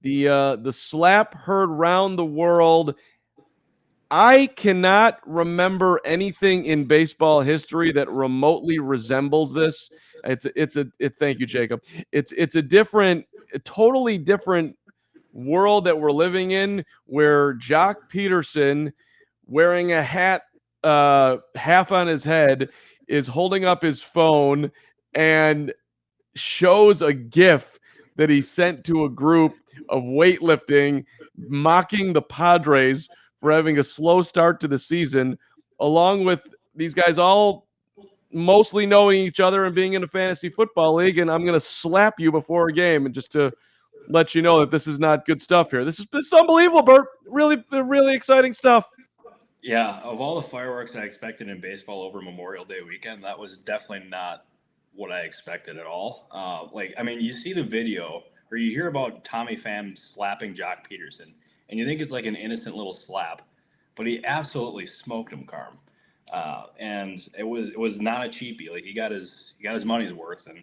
The slap heard round the world. I cannot remember anything in baseball history that remotely resembles this. Thank you, Jacob. It's a totally different world that we're living in, where Joc Pederson, wearing a hat half on his head, is holding up his phone and shows a GIF that he sent to a group of weightlifting, mocking the Padres for having a slow start to the season, along with these guys all mostly knowing each other and being in a fantasy football league. And I'm going to slap you before a game, and just to let you know that this is not good stuff here. This is unbelievable, Bert. Really exciting stuff. Yeah, of all the fireworks I expected in baseball over Memorial Day weekend, that was definitely not what I expected at all. You see the video or you hear about Tommy Pham slapping Joc Pederson, and you think it's like an innocent little slap, but he absolutely smoked him, Carm. And it was not a cheapie. Like he got his money's worth, and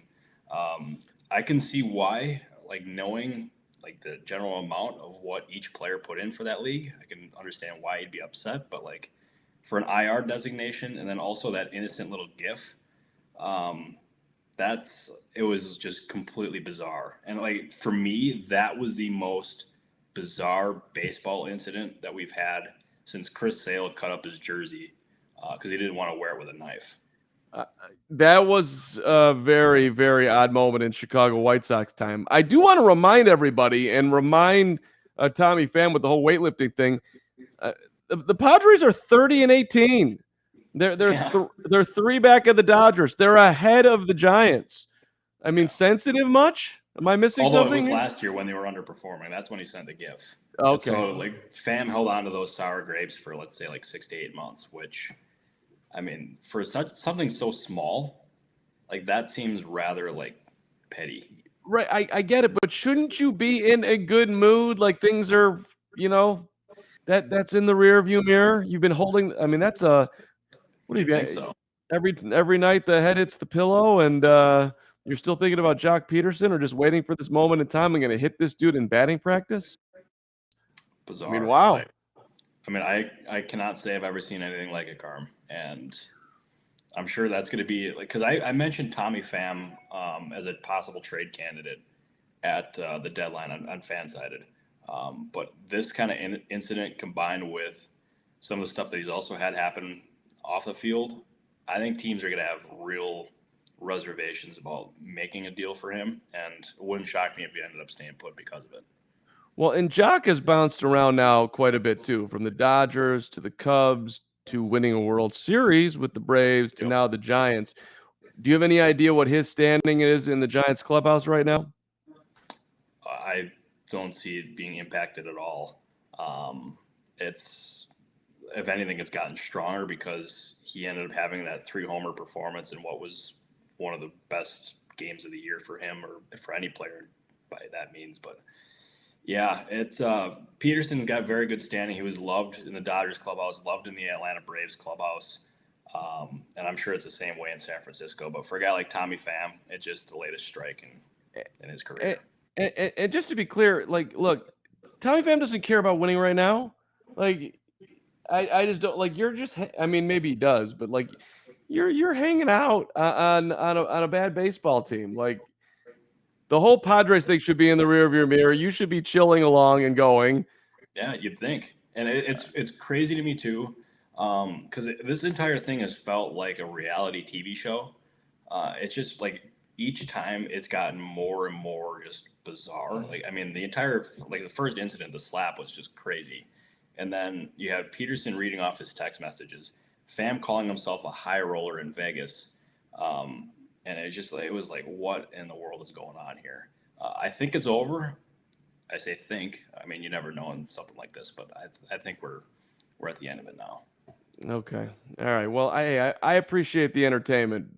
I can see why. Like knowing like the general amount of what each player put in for that league, I can understand why he'd be upset. But like for an IR designation and then also that innocent little GIF, it was just completely bizarre. And like for me, that was the most bizarre baseball incident that we've had since Chris Sale cut up his jersey because he didn't want to wear it with a knife. That was a very, very odd moment in Chicago White Sox time. I do want to remind everybody and remind Tommy Pham with the whole weightlifting thing. The Padres are 30-18. They're 3 back of the Dodgers. They're ahead of the Giants. I mean, sensitive much? Am I missing something? Although it was last year when they were underperforming. That's when he sent the GIF. Okay. So like Pham held on to those sour grapes for let's say like 6 to 8 months, which I mean, for something so small, like that seems rather like petty. Right, I get it, but shouldn't you be in a good mood? Like things are, that's in the rear view mirror. You've been holding. I mean, that's a. What do you think so? Every night the head hits the pillow, and you're still thinking about Joc Pederson, or just waiting for this moment in time. I'm going to hit this dude in batting practice. Bizarre. I mean, wow. I cannot say I've ever seen anything like it, Carm. And I'm sure that's going to be like, because I mentioned Tommy Pham as a possible trade candidate at the deadline on Fansided. But this kind of incident combined with some of the stuff that he's also had happen off the field, I think teams are going to have real reservations about making a deal for him. And it wouldn't shock me if he ended up staying put because of it. Well, and Joc has bounced around now quite a bit too, from the Dodgers to the Cubs to winning a World Series with the Braves to now the Giants. Do you have any idea what his standing is in the Giants clubhouse right now? I don't see it being impacted at all. If anything, it's gotten stronger because he ended up having that 3-homer performance in what was one of the best games of the year for him or for any player by that means. But yeah, it's Pederson's got very good standing. He was loved in the Dodgers clubhouse, loved in the Atlanta Braves clubhouse. And I'm sure it's the same way in San Francisco. But for a guy like Tommy Pham, it's just the latest strike in his career. And just to be clear, like, look, Tommy Pham doesn't care about winning right now. Like, I just don't like. You're just. I mean, maybe he does, but like, you're hanging out on a bad baseball team. Like, the whole Padres thing should be in the rear of your mirror. You should be chilling along and going. Yeah, you'd think, and it's crazy to me too, because this entire thing has felt like a reality TV show. It's just like each time it's gotten more and more just bizarre. Like I mean, the first incident, the slap was just crazy, and then you have Pederson reading off his text messages, Pham calling himself a high roller in Vegas. And it was like, what in the world is going on here? I think it's over. I say think. I mean, you never know in something like this, but I think we're at the end of it now. Okay. All right. Well, I appreciate the entertainment,